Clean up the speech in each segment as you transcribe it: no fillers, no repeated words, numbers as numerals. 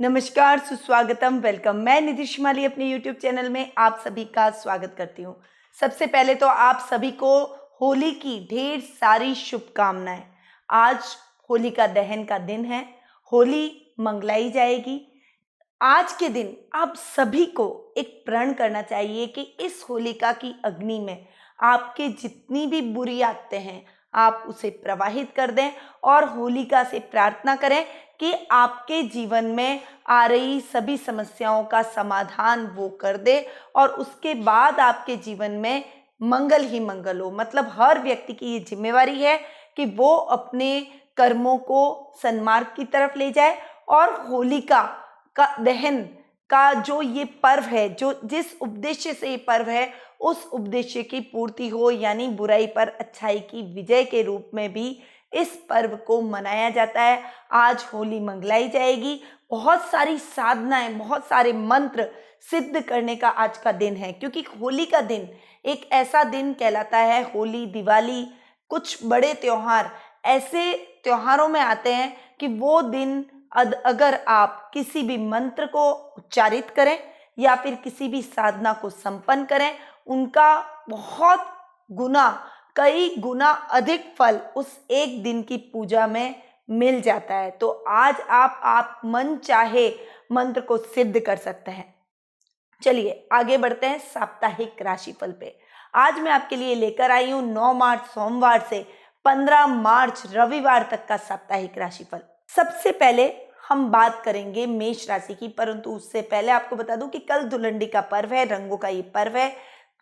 नमस्कार, सुस्वागतम, वेलकम। मैं निधि शिमाली अपने यूट्यूब चैनल में आप सभी का स्वागत करती हूँ। सबसे पहले तो आप सभी को होली की ढेर सारी शुभकामनाएं। आज होलिका दहन का दिन है, होली मंगलाई जाएगी। आज के दिन आप सभी को एक प्रण करना चाहिए कि इस होलिका की अग्नि में आपके जितनी भी बुरी आदतें हैं आप उसे प्रवाहित कर दें और होलिका से प्रार्थना करें कि आपके जीवन में आ रही सभी समस्याओं का समाधान वो कर दे और उसके बाद आपके जीवन में मंगल ही मंगल हो। मतलब हर व्यक्ति की ये जिम्मेवारी है कि वो अपने कर्मों को सन्मार्ग की तरफ ले जाए और होलिका का दहन का जो ये पर्व है, जो जिस उद्देश्य से ये पर्व है उस उद्देश्य की पूर्ति हो, यानी बुराई पर अच्छाई की विजय के रूप में भी इस पर्व को मनाया जाता है। आज होली मंगलाई जाएगी। बहुत सारी साधनाएं, बहुत सारे मंत्र सिद्ध करने का आज का दिन है, क्योंकि होली का दिन एक ऐसा दिन कहलाता है। होली, दिवाली, कुछ बड़े त्योहार ऐसे त्योहारों में आते हैं कि वो दिन अगर आप किसी भी मंत्र को उच्चारित करें या फिर किसी भी साधना को संपन्न करें, उनका बहुत गुना, कई गुना अधिक फल उस एक दिन की पूजा में मिल जाता है। तो आज आप मन चाहे मंत्र को सिद्ध कर सकते हैं। चलिए आगे बढ़ते हैं साप्ताहिक राशिफल पे। आज मैं आपके लिए लेकर आई हूँ 9 मार्च सोमवार से 15 मार्च रविवार तक का साप्ताहिक राशिफल। सबसे पहले हम बात करेंगे मेष राशि की, परंतु उससे पहले आपको बता दूं कि कल धुलंडी का पर्व है, रंगों का ये पर्व है,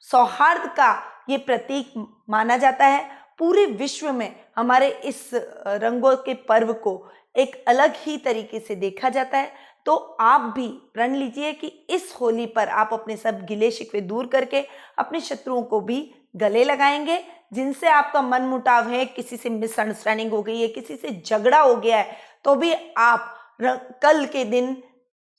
सौहार्द का ये प्रतीक माना जाता है। पूरे विश्व में हमारे इस रंगों के पर्व को एक अलग ही तरीके से देखा जाता है। तो आप भी प्रण लीजिए कि इस होली पर आप अपने सब गिले शिकवे दूर करके अपने शत्रुओं को भी गले लगाएंगे। जिनसे आपका मनमुटाव है, किसी से मिसअंडरस्टैंडिंग हो गई है, किसी से झगड़ा हो गया है, तो भी आप कल के दिन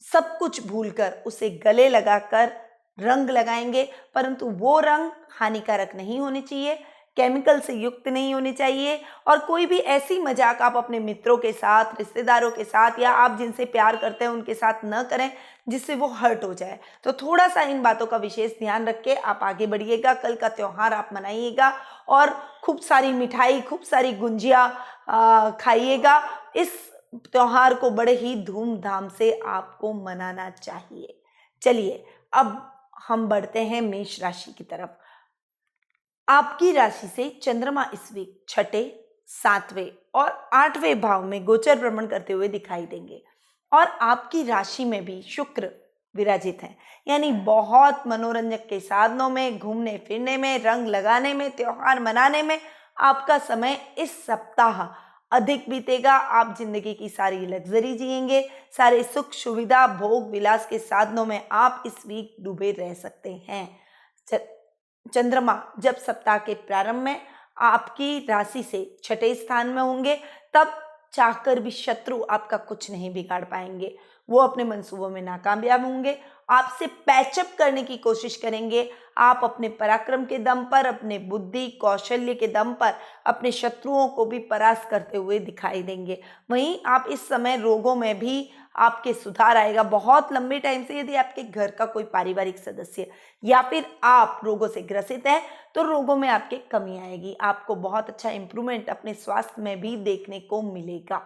सब कुछ भूलकर उसे गले लगाकर रंग लगाएंगे। परंतु वो रंग हानिकारक नहीं होने चाहिए, केमिकल से युक्त नहीं होने चाहिए, और कोई भी ऐसी मजाक आप अपने मित्रों के साथ, रिश्तेदारों के साथ या आप जिनसे प्यार करते हैं उनके साथ न करें जिससे वो हर्ट हो जाए। तो थोड़ा सा इन बातों का विशेष ध्यान रख के आप आगे बढ़िएगा। कल का त्योहार आप मनाइएगा और खूब सारी मिठाई, खूब सारी गुंजिया खाइएगा। इस त्योहार को बड़े ही धूमधाम से आपको मनाना चाहिए। चलिए अब हम बढ़ते हैं मेष राशि की तरफ। आपकी राशि से चंद्रमा इस वीक छठे, सातवें और आठवें भाव में गोचर भ्रमण करते हुए दिखाई देंगे और आपकी राशि में भी शुक्र विराजित हैं। यानी बहुत मनोरंजक के साधनों में, घूमने फिरने में, रंग लगाने में, त्योहार मनाने में आपका समय इस सप्ताह अधिक बीतेगा। आप जिंदगी की सारी लग्जरी जिएंगे, सारे सुख सुविधा भोग विलास के साधनों में आप इस वीक डूबे रह सकते हैं। चंद्रमा जब सप्ताह के प्रारंभ में आपकी राशि से छठे स्थान में होंगे, तब चाहकर भी शत्रु आपका कुछ नहीं बिगाड़ पाएंगे। वो अपने मंसूबों में नाकामयाब होंगे, आपसे पैचअप करने की कोशिश करेंगे। आप अपने पराक्रम के दम पर, अपने बुद्धि कौशल्य के दम पर अपने शत्रुओं को भी परास्त करते हुए दिखाई देंगे। वहीं आप इस समय रोगों में भी आपके सुधार आएगा। बहुत लंबे टाइम से यदि आपके घर का कोई पारिवारिक सदस्य या फिर आप रोगों से ग्रसित हैं तो रोगों में आपके कमी आएगी। आपको बहुत अच्छा इंप्रूवमेंट अपने स्वास्थ्य में भी देखने को मिलेगा।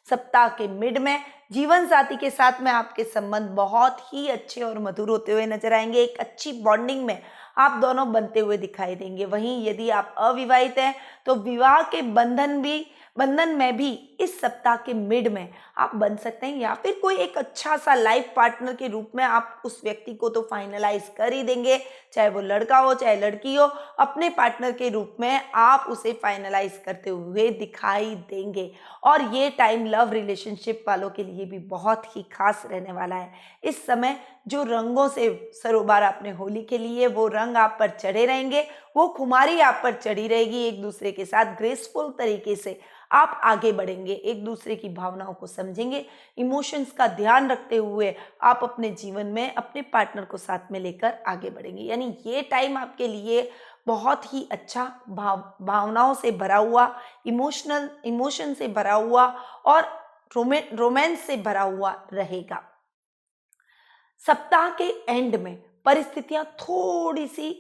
सप्ताह के मिड में जीवन साथी के साथ में आपके संबंध बहुत ही अच्छे और मधुर होते हुए नजर आएंगे। एक अच्छी बॉन्डिंग में आप दोनों बनते हुए दिखाई देंगे। वहीं यदि आप अविवाहित हैं तो विवाह के बंधन में भी इस सप्ताह के मिड में आप बन सकते हैं, या फिर कोई एक अच्छा सा लाइफ पार्टनर के रूप में आप उस व्यक्ति को तो फाइनलाइज कर ही देंगे। चाहे वो लड़का हो चाहे लड़की हो, अपने पार्टनर के रूप में आप उसे फाइनलाइज करते हुए दिखाई देंगे। और ये टाइम लव रिलेशनशिप वालों के लिए भी बहुत ही खास रहने वाला है। इस समय जो रंगों से सरोबार आपने होली के लिए, वो रंग आप पर चढ़े रहेंगे, वो खुमारी आप पर चढ़ी रहेगी। एक दूसरे के साथ ग्रेसफुल तरीके से आप आगे बढ़ेंगे, एक दूसरे की भावनाओं को समझेंगे, इमोशंस का ध्यान रखते हुए आप अपने जीवन में अपने पार्टनर को साथ में लेकर आगे बढ़ेंगे। यानी ये टाइम आपके लिए बहुत ही अच्छा, भावनाओं से भरा हुआ, इमोशन से भरा हुआ और रोमांस से भरा हुआ रहेगा। सप्ताह के एंड में परिस्थितियां थोड़ी सी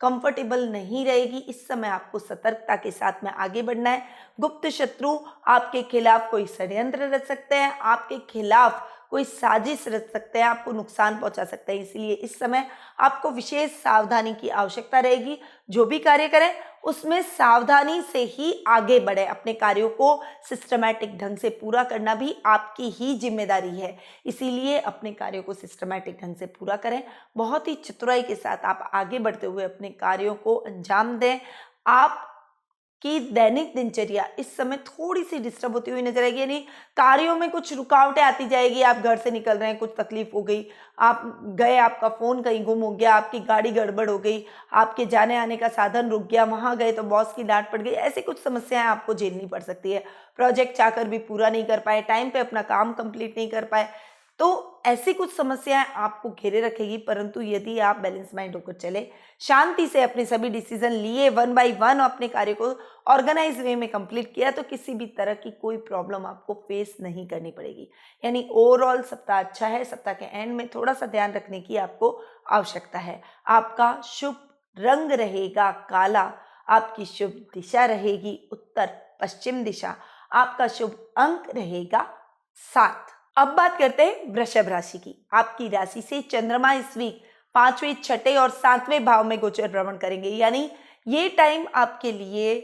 कंफर्टेबल नहीं रहेगी। इस समय आपको सतर्कता के साथ में आगे बढ़ना है। गुप्त शत्रु आपके खिलाफ कोई षड्यंत्र रच सकते हैं, आपके खिलाफ कोई साजिश रच सकते हैं, आपको नुकसान पहुंचा सकते हैं। इसलिए इस समय आपको विशेष सावधानी की आवश्यकता रहेगी। जो भी कार्य करें उसमें सावधानी से ही आगे बढ़े। अपने कार्यों को सिस्टमैटिक ढंग से पूरा करना भी आपकी ही जिम्मेदारी है। इसीलिए अपने कार्यों को सिस्टमैटिक ढंग से पूरा करें। बहुत ही चतुराई के साथ आप आगे बढ़ते हुए अपने कार्यों को अंजाम दें। आप की दैनिक दिनचर्या इस समय थोड़ी सी डिस्टर्ब होती हुई नजर आएगी, यानी कार्यों में कुछ रुकावटें आती जाएगी। आप घर से निकल रहे हैं, कुछ तकलीफ हो गई, आप गए, आपका फोन कहीं गुम हो गया, आपकी गाड़ी गड़बड़ हो गई, आपके जाने आने का साधन रुक गया, वहां गए तो बॉस की डांट पड़ गई, ऐसी कुछ समस्याएं आपको झेलनी पड़ सकती है। प्रोजेक्ट चाहकर भी पूरा नहीं कर पाए, टाइम पे अपना काम कंप्लीट नहीं कर पाए, तो ऐसी कुछ समस्याएं आपको घेरे रखेगी। परंतु यदि आप बैलेंस माइंड होकर चले, शांति से अपने सभी डिसीजन लिए, वन बाय वन अपने कार्य को ऑर्गेनाइज वे में कंप्लीट किया, तो किसी भी तरह की कोई प्रॉब्लम आपको फेस नहीं करनी पड़ेगी। यानी ओवरऑल सप्ताह अच्छा है। सप्ताह के एंड में थोड़ा सा ध्यान रखने की आपको आवश्यकता है। आपका शुभ रंग रहेगा काला, आपकी शुभ दिशा रहेगी उत्तर पश्चिम दिशा, आपका शुभ अंक रहेगा 7। अब बात करते हैं वृषभ राशि की। आपकी राशि से चंद्रमा इस वीक 5वें, 6ठे और 7वें भाव में गोचर भ्रमण करेंगे। यानी ये टाइम आपके लिए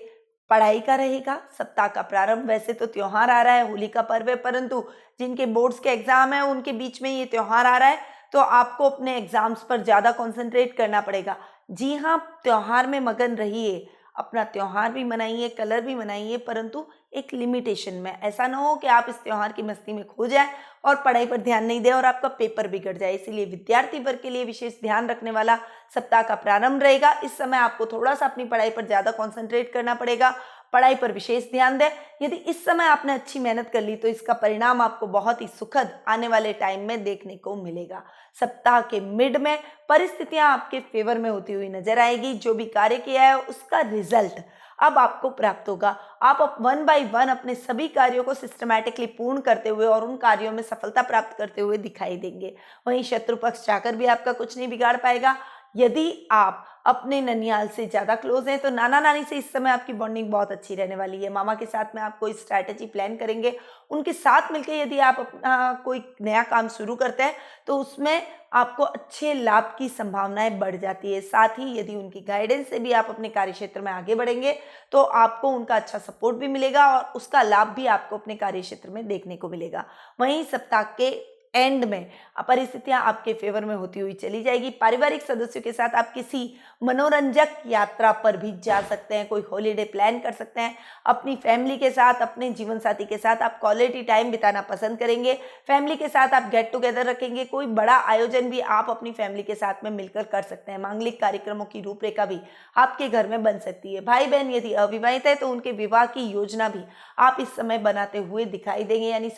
पढ़ाई का रहेगा। सप्ताह का प्रारंभ, वैसे तो त्योहार आ रहा है, होली का पर्व है, परंतु जिनके बोर्ड्स के एग्जाम है उनके बीच में ये त्योहार आ रहा है, तो आपको अपने एग्जाम्स पर ज्यादा कॉन्सेंट्रेट करना पड़ेगा। जी हाँ, त्योहार में मगन रहिए, अपना त्योहार भी मनाइए, कलर भी मनाइए, परंतु एक लिमिटेशन में। ऐसा ना हो कि आप इस त्योहार की मस्ती में खो जाए और पढ़ाई पर ध्यान नहीं दें और आपका पेपर बिगड़ जाए। इसीलिए विद्यार्थी वर्ग के लिए विशेष ध्यान रखने वाला सप्ताह का प्रारंभ रहेगा। इस समय आपको थोड़ा सा अपनी पढ़ाई पर ज्यादा कॉन्सेंट्रेट करना पड़ेगा, पढ़ाई पर विशेष ध्यान दें। यदि इस समय आपने अच्छी मेहनत कर ली तो इसका परिणाम आपको बहुत ही सुखद आने वाले टाइम में देखने को मिलेगा। सप्ताह के मिड में परिस्थितियां आपके फेवर में होती हुई नजर आएगी। जो भी कार्य किया है उसका रिजल्ट अब आपको प्राप्त होगा। आप वन बाय वन अपने सभी कार्यों को सिस्टमैटिकली पूर्ण करते हुए और उन कार्यों में सफलता प्राप्त करते हुए दिखाई देंगे। वहीं शत्रु पक्ष चाहकर भी आपका कुछ नहीं बिगाड़ पाएगा। यदि आप अपने ननियाल से ज्यादा क्लोज हैं तो नाना नानी से इस समय आपकी बॉन्डिंग बहुत अच्छी रहने वाली है। मामा के साथ में आप कोई स्ट्रैटेजी प्लान करेंगे, उनके साथ मिलकर यदि आप अपना कोई नया काम शुरू करते हैं तो उसमें आपको अच्छे लाभ की संभावनाएं बढ़ जाती है। साथ ही यदि उनकी गाइडेंस से भी आप अपने कार्य क्षेत्र में आगे बढ़ेंगे तो आपको उनका अच्छा सपोर्ट भी मिलेगा और उसका लाभ भी आपको अपने कार्य क्षेत्र में देखने को मिलेगा। वहीं सप्ताह के एंड में परिस्थितियां आपके फेवर में होती हुई चली जाएगी। पारिवारिक सदस्यों के साथ आप किसी मनोरंजक यात्रा पर भी जा सकते हैं, कोई हॉलीडे प्लान कर सकते हैं। अपनी फैमिली के साथ, अपने जीवन साथी के साथ आप क्वालिटी टाइम बिताना पसंद करेंगे। फैमिली के साथ आप गेट टुगेदर रखेंगे। कोई बड़ा आयोजन भी आप अपनी फैमिली के साथ में मिलकर कर सकते हैं। मांगलिक कार्यक्रमों की रूपरेखा भी आपके घर में बन सकती है। भाई बहन यदि अविवाहित है तो उनके विवाह की योजना भी आप इस समय बनाते हुए दिखाई देंगे। यानी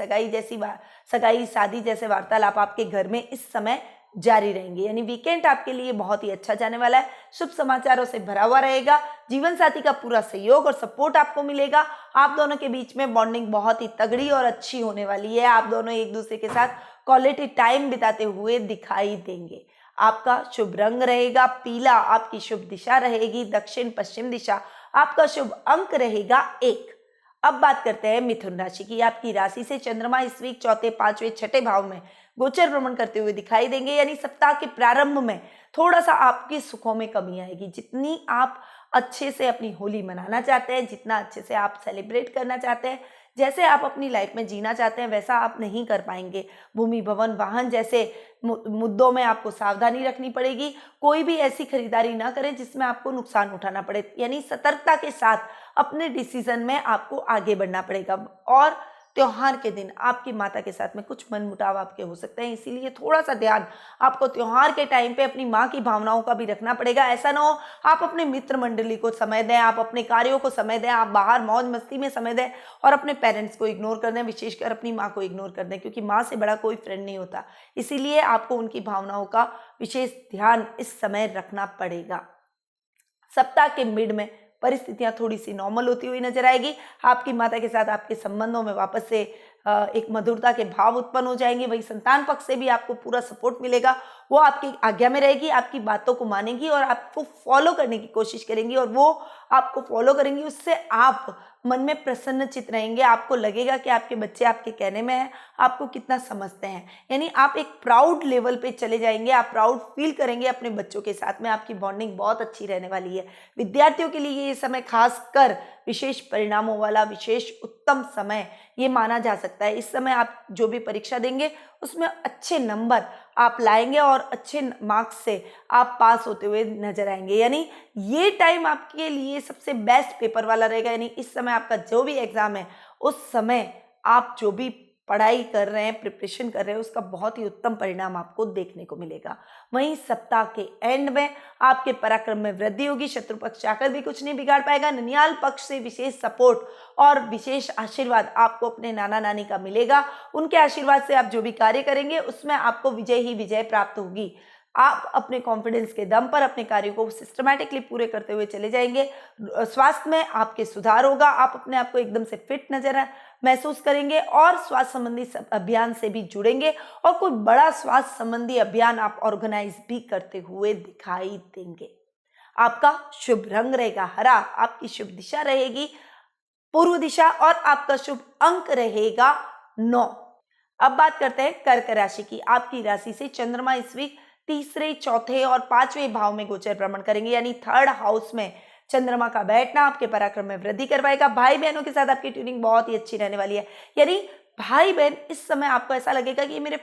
सगाई शादी जैसे वार्तालाप आपके घर में इस समय जारी रहेंगे। यानी वीकेंड आपके लिए बहुत ही अच्छा जाने वाला है। शुभ समाचारों से भरा हुआ रहेगा। जीवन साथी का पूरा सहयोग और सपोर्ट आपको मिलेगा। आप दोनों के बीच में बॉन्डिंग बहुत ही तगड़ी और अच्छी होने वाली है। आप दोनों एक दूसरे के साथ क्वालिटी टाइम बिताते हुए दिखाई देंगे। आपका शुभ रंग रहेगा पीला, आपकी शुभ दिशा रहेगी दक्षिण पश्चिम दिशा, आपका शुभ अंक रहेगा 1। अब बात करते हैं मिथुन राशि की। आपकी राशि से चंद्रमा इस वीक चौथे, 5वें, 6ठे भाव में गोचर भ्रमण करते हुए दिखाई देंगे। यानी सप्ताह के प्रारंभ में थोड़ा सा आपके सुखों में कमी आएगी। जितनी आप अच्छे से अपनी होली मनाना चाहते हैं, जितना अच्छे से आप सेलिब्रेट करना चाहते हैं, जैसे आप अपनी लाइफ में जीना चाहते हैं, वैसा आप नहीं कर पाएंगे। भूमि, भवन, वाहन जैसे मुद्दों में आपको सावधानी रखनी पड़ेगी। कोई भी ऐसी खरीदारी ना करें जिसमें आपको नुकसान उठाना पड़े। यानी सतर्कता के साथ अपने डिसीजन में आपको आगे बढ़ना पड़ेगा। और त्योहार के दिन आपकी माता के साथ में कुछ मनमुटाव आपके हो सकते हैं, इसीलिए थोड़ा सा ध्यान आपको त्योहार के टाइम पे अपनी माँ की भावनाओं का भी रखना पड़ेगा। ऐसा ना हो आप अपने मित्र मंडली को समय दें, आप अपने कार्यों को समय दें, आप बाहर मौज मस्ती में समय दें और अपने पेरेंट्स को इग्नोर कर दें, विशेषकर अपनी माँ को इग्नोर कर दें, क्योंकि माँ से बड़ा कोई फ्रेंड नहीं होता। इसीलिए आपको उनकी भावनाओं का विशेष ध्यान इस समय रखना पड़ेगा। सप्ताह के मिड में परिस्थितियां थोड़ी सी नॉर्मल होती हुई नजर आएगी। आपकी माता के साथ आपके संबंधों में वापस से एक मधुरता के भाव उत्पन्न हो जाएंगे। वही संतान पक्ष से भी आपको पूरा सपोर्ट मिलेगा, वो आपकी आज्ञा में रहेगी, आपकी बातों को मानेंगी और आपको फॉलो करने की कोशिश करेंगी और वो आपको फॉलो करेंगी। उससे आप मन में प्रसन्नचित रहेंगे, आपको लगेगा कि आपके बच्चे आपके कहने में हैं, आपको कितना समझते हैं। यानी आप एक प्राउड लेवल पे चले जाएंगे, आप प्राउड फील करेंगे अपने बच्चों के साथ में, आपकी बॉन्डिंग बहुत अच्छी रहने वाली है। विद्यार्थियों के लिए ये समय खासकर विशेष परिणामों वाला विशेष उत्तम समय ये माना जा सकता है। इस समय आप जो भी परीक्षा देंगे उसमें अच्छे नंबर आप लाएंगे और अच्छे मार्क्स से आप पास होते हुए नजर आएंगे। यानी ये टाइम आपके लिए सबसे बेस्ट पेपर वाला रहेगा। यानी इस समय आपका जो भी एग्जाम है, उस समय आप जो भी पढ़ाई कर रहे हैं, प्रिपरेशन कर रहे हैं, उसका बहुत ही उत्तम परिणाम आपको देखने को मिलेगा। वहीं सप्ताह के एंड में आपके पराक्रम में वृद्धि होगी, शत्रु पक्ष जाकर भी कुछ नहीं बिगाड़ पाएगा। ननियाल पक्ष से विशेष सपोर्ट और विशेष आशीर्वाद आपको अपने नाना नानी का मिलेगा। उनके आशीर्वाद से आप जो भी कार्य करेंगे उसमें आपको विजय ही विजय प्राप्त होगी। आप अपने कॉन्फिडेंस के दम पर अपने कार्यों को सिस्टमैटिकली पूरे करते हुए चले जाएंगे। स्वास्थ्य में आपके सुधार होगा, आप अपने आप को एकदम से फिट नजर महसूस करेंगे और स्वास्थ्य संबंधी अभियान से भी जुड़ेंगे और कोई बड़ा स्वास्थ्य संबंधी अभियान आप ऑर्गेनाइज भी करते हुए दिखाई देंगे। आपका शुभ रंग रहेगा हरा, आपकी शुभ दिशा रहेगी पूर्व दिशा और आपका शुभ अंक रहेगा 9। अब बात करते हैं कर्क राशि की। आपकी राशि से चंद्रमा इस वीक तीसरे, चौथे और पांचवें भाव में गोचर भ्रमण करेंगे। यानी थर्ड हाउस में चंद्रमा का बैठना आपके पराक्रम में वृद्धि करवाएगा। भाई बहनों के साथ आपकी ट्यूनिंग बहुत ही अच्छी रहने वाली है। यानी भाई बहन इस समय आपको ऐसा लगेगा कि ये मेरे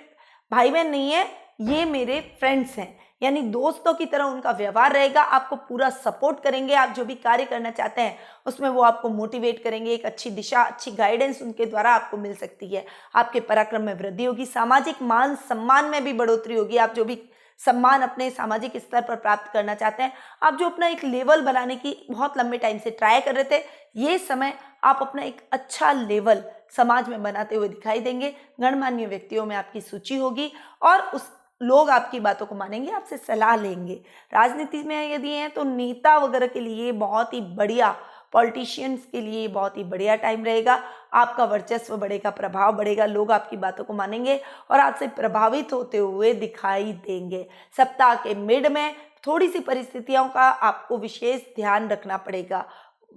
भाई बहन नहीं है, ये मेरे फ्रेंड्स हैं। यानी दोस्तों की तरह उनका व्यवहार रहेगा, आपको पूरा सपोर्ट करेंगे। आप जो भी कार्य करना चाहते हैं उसमें वो आपको मोटिवेट करेंगे। एक अच्छी दिशा, अच्छी गाइडेंस उनके द्वारा आपको मिल सकती है। आपके पराक्रम में वृद्धि होगी, सामाजिक मान सम्मान में भी बढ़ोतरी होगी। आप जो भी सम्मान अपने सामाजिक स्तर पर प्राप्त करना चाहते हैं, आप जो अपना एक लेवल बनाने की बहुत लंबे टाइम से ट्राई कर रहे थे, ये समय आप अपना एक अच्छा लेवल समाज में बनाते हुए दिखाई देंगे। गणमान्य व्यक्तियों में आपकी सूची होगी और उस लोग आपकी बातों को मानेंगे, आपसे सलाह लेंगे। राजनीति में यदि हैं तो नेता वगैरह के लिए बहुत ही बढ़िया, पॉलिटिशियंस के लिए बहुत ही बढ़िया टाइम रहेगा। आपका वर्चस्व बढ़ेगा, प्रभाव बढ़ेगा, लोग आपकी बातों को मानेंगे और आपसे प्रभावित होते हुए दिखाई देंगे। सप्ताह के मिड में थोड़ी सी परिस्थितियों का आपको विशेष ध्यान रखना पड़ेगा।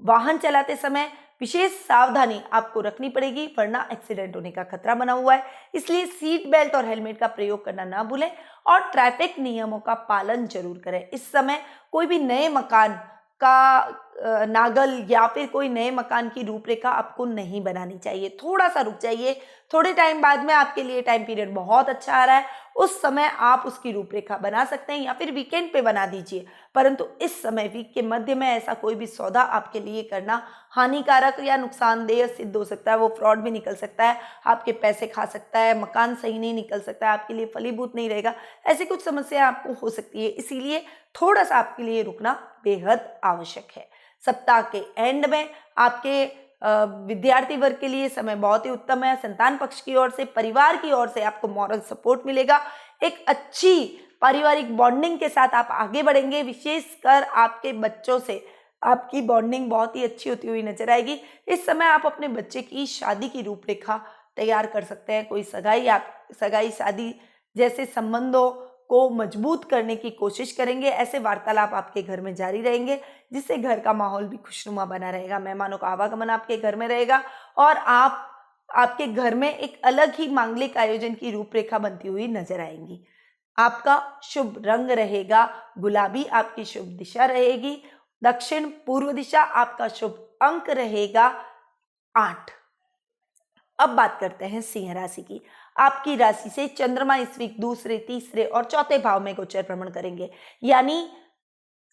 वाहन चलाते समय विशेष सावधानी आपको रखनी पड़ेगी, वरना एक्सीडेंट होने का खतरा बना हुआ है। इसलिए सीट बेल्ट और हेलमेट का प्रयोग करना ना भूलें और ट्रैफिक नियमों का पालन जरूर करें। इस समय कोई भी नए मकान का नागल या फिर कोई नए मकान की रूपरेखा आपको नहीं बनानी चाहिए। थोड़ा सा रुक जाइए, थोड़े टाइम बाद में आपके लिए टाइम पीरियड बहुत अच्छा आ रहा है, उस समय आप उसकी रूपरेखा बना सकते हैं या फिर वीकेंड पे बना दीजिए। परंतु इस समय वीक के मध्य में ऐसा कोई भी सौदा आपके लिए करना हानिकारक या नुकसानदेह सिद्ध हो सकता है। वो फ्रॉड भी निकल सकता है, आपके पैसे खा सकता है, मकान सही नहीं निकल सकता है, आपके लिए फलीभूत नहीं रहेगा। ऐसी कुछ समस्या आपको हो सकती है, इसीलिए थोड़ा सा आपके लिए रुकना बेहद आवश्यक है। सप्ताह के एंड में आपके विद्यार्थी वर्ग के लिए समय बहुत ही उत्तम है। संतान पक्ष की ओर से, परिवार की ओर से आपको मॉरल सपोर्ट मिलेगा। एक अच्छी पारिवारिक बॉन्डिंग के साथ आप आगे बढ़ेंगे। विशेषकर आपके बच्चों से आपकी बॉन्डिंग बहुत ही अच्छी होती हुई नजर आएगी। इस समय आप अपने बच्चे की शादी की रूपरेखा तैयार कर सकते हैं। कोई सगाई शादी जैसे संबंधों को मजबूत करने की कोशिश करेंगे। ऐसे वार्तालाप आपके घर में जारी रहेंगे, जिससे घर का माहौल भी खुशनुमा बना रहेगा। मेहमानों का आवागमन आपके घर में रहेगा और आपके घर में एक अलग ही मांगलिक आयोजन की रूपरेखा बनती हुई नजर आएंगी। आपका शुभ रंग रहेगा गुलाबी, आपकी शुभ दिशा रहेगी दक्षिण पूर्व दिशा, आपका शुभ अंक रहेगा 8। अब बात करते हैं सिंह राशि की। आपकी राशि से चंद्रमा इस वीक दूसरे, तीसरे और चौथे भाव में गोचर भ्रमण करेंगे। यानी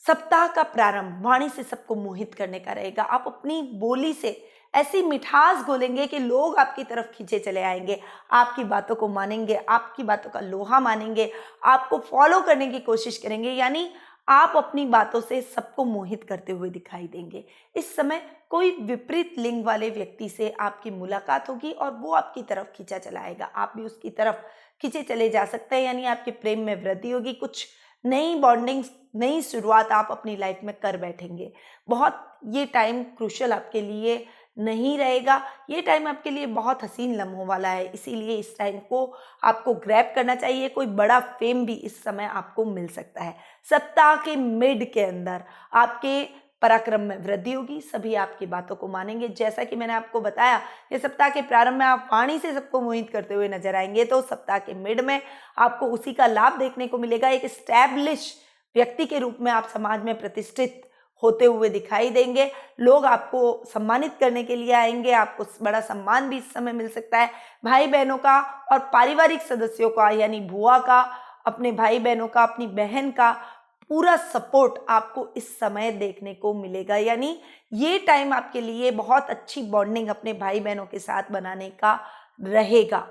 सप्ताह का प्रारंभ वाणी से सबको मोहित करने का रहेगा। आप अपनी बोली से ऐसी मिठास घोलेंगे कि लोग आपकी तरफ खींचे चले आएंगे, आपकी बातों को मानेंगे, आपकी बातों का लोहा मानेंगे, आपको फॉलो करने की कोशिश करेंगे। यानी आप अपनी बातों से सबको मोहित करते हुए दिखाई देंगे। इस समय कोई विपरीत लिंग वाले व्यक्ति से आपकी मुलाकात होगी और वो आपकी तरफ खींचा चला आएगा, आप भी उसकी तरफ खींचे चले जा सकते हैं। यानी आपके प्रेम में वृद्धि होगी, कुछ नई बॉन्डिंग, नई शुरुआत आप अपनी लाइफ में कर बैठेंगे। बहुत ये टाइम क्रूशल आपके लिए नहीं रहेगा। ये टाइम आपके लिए बहुत हसीन लम्हों वाला है, इसीलिए इस टाइम को आपको ग्रैब करना चाहिए। कोई बड़ा फेम भी इस समय आपको मिल सकता है। सप्ताह के मिड के अंदर आपके पराक्रम में वृद्धि होगी, सभी आपकी बातों को मानेंगे। जैसा कि मैंने आपको बताया कि सप्ताह के प्रारंभ में आप वाणी से सबको मोहित करते हुए नजर आएंगे, तो सप्ताह के मिड में आपको उसी का लाभ देखने को मिलेगा। एक स्टैब्लिश व्यक्ति के रूप में आप समाज में प्रतिष्ठित होते हुए दिखाई देंगे। लोग आपको सम्मानित करने के लिए आएंगे, आपको बड़ा सम्मान भी इस समय मिल सकता है। भाई बहनों का और पारिवारिक सदस्यों का, यानी बुआ का, अपने भाई बहनों का, अपनी बहन का पूरा सपोर्ट आपको इस समय देखने को मिलेगा। यानी ये टाइम आपके लिए बहुत अच्छी बॉन्डिंग अपने भाई बहनों के साथ बनाने का रहेगा।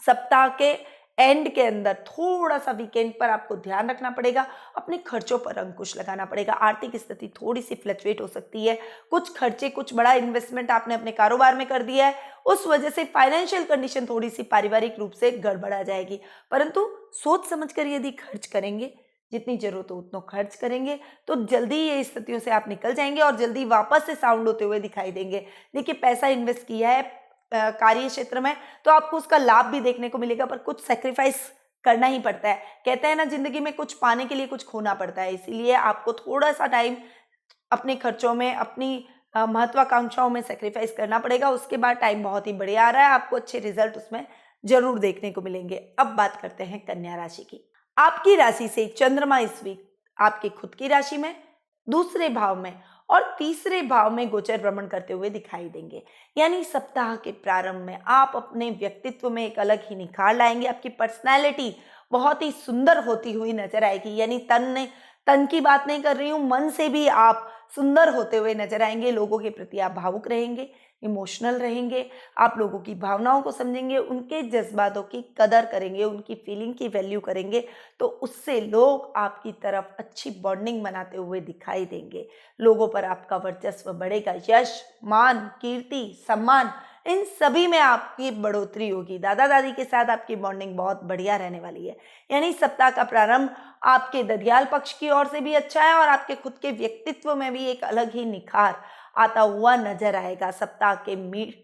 सप्ताह के एंड के अंदर थोड़ा सा वीकेंड पर आपको ध्यान रखना पड़ेगा, अपने खर्चों पर अंकुश लगाना पड़ेगा। आर्थिक स्थिति थोड़ी सी फ्लक्चुएट हो सकती है, कुछ खर्चे, कुछ बड़ा इन्वेस्टमेंट आपने अपने कारोबार में कर दिया है, उस वजह से फाइनेंशियल कंडीशन थोड़ी सी पारिवारिक रूप से गड़बड़ा जाएगी। परंतु सोच समझकर यदि खर्च करेंगे, जितनी जरूरत हो उतना खर्च करेंगे, तो जल्दी ये स्थितियों से आप निकल जाएंगे और जल्दी वापस से साउंड होते हुए दिखाई देंगे। देखिए, पैसा इन्वेस्ट किया है कार्य क्षेत्र में, तो आपको उसका लाभ भी देखने को मिलेगा, पर कुछ सेक्रीफाइस करना ही पड़ता है। कहते हैं ना, जिंदगी में कुछ पाने के लिए कुछ खोना पड़ता है, इसीलिए आपको थोड़ा सा टाइम अपने खर्चों में, अपनी महत्वाकांक्षाओं में सेक्रीफाइस करना पड़ेगा। उसके बाद टाइम बहुत ही बढ़िया आ रहा है, आपको अच्छे रिजल्ट उसमें जरूर देखने को मिलेंगे। अब बात करते हैं कन्या राशि की। आपकी राशि से चंद्रमा इस वीक आपकी खुद की राशि में, दूसरे भाव में और तीसरे भाव में गोचर भ्रमण करते हुए दिखाई देंगे। यानी सप्ताह के प्रारंभ में आप अपने व्यक्तित्व में एक अलग ही निखार लाएंगे। आपकी पर्सनैलिटी बहुत ही सुंदर होती हुई नजर आएगी। यानी तन की बात नहीं कर रही हूं, मन से भी आप सुंदर होते हुए नजर आएंगे। लोगों के प्रति आप भावुक रहेंगे, इमोशनल रहेंगे, आप लोगों की भावनाओं को समझेंगे, उनके जज्बातों की कदर करेंगे, उनकी फीलिंग की वैल्यू करेंगे, तो उससे लोग आपकी तरफ अच्छी बॉन्डिंग बनाते हुए दिखाई देंगे। लोगों पर आपका वर्चस्व बढ़ेगा। यश, मान, कीर्ति, सम्मान, इन सभी में आपकी बढ़ोतरी होगी। दादा दादी के साथ आपकी बॉन्डिंग बहुत बढ़िया रहने वाली है। यानी सप्ताह का प्रारंभ आपके ददियाल पक्ष की ओर से भी अच्छा है और आपके खुद के व्यक्तित्व में भी एक अलग ही निखार आता हुआ नजर आएगा। सप्ताह के